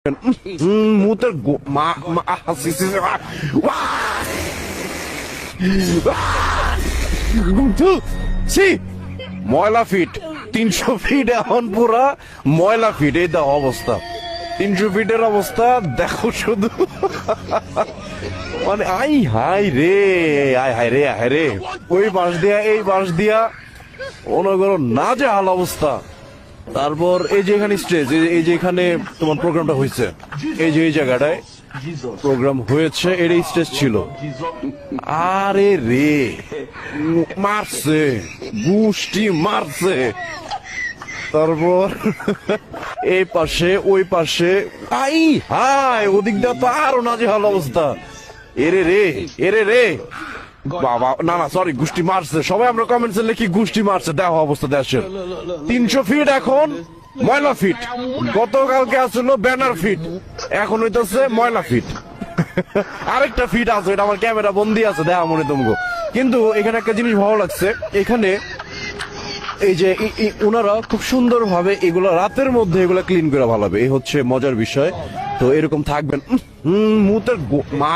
মুতের ময়লা fit 300 fit এখন পুরা ময়লা ফিট। এই দেখো অবস্থা, 300 ফিটের অবস্থা দেখো শুধু। মানে আই হাই রে, আয় হায় রে, হায় রে, ওই বাঁশ দিয়া এই বাঁশ দিয়া অনগর না যে হাল অবস্থা। তারপর এই যে এখানে স্টেজ, এই যে এখানে তোমার প্রোগ্রামটা হয়েছে, এই যে এই জায়গাটায় প্রোগ্রাম হয়েছে, এর স্টেজ ছিল। আরে রে মারছে, গুষ্টি মারছে। তারপর এই পাশে ওই পাশে আই হাই, ওদিক দিয়ে তো আরো নাজেহাল অবস্থা। এরে রে, এরে রে বাবা, না না সরি, গুষ্টি মারছে। সবাই আমরা কমেন্টসে লিখি গুষ্টি মারছে। দেখো অবস্থা দেশের, 300 ফিট এখন ময়লা ফিট। গতকালকে আসলো ব্যানার ফিট, এখন হইতেছে ময়লা ফিট। আরেকটা ফিট আছে, এটা আমার ক্যামেরা বন্দি আছে, দেখা মনে তোমাকে। কিন্তু এখানে একটা জিনিস ভালো লাগছে, এখানে এই যে ওনারা খুব সুন্দর ভাবে এগুলো রাতের মধ্যে এগুলো ক্লিন করে ভালোবে, এই হচ্ছে মজার বিষয়। তো এরকম থাকবেন। মুতের মা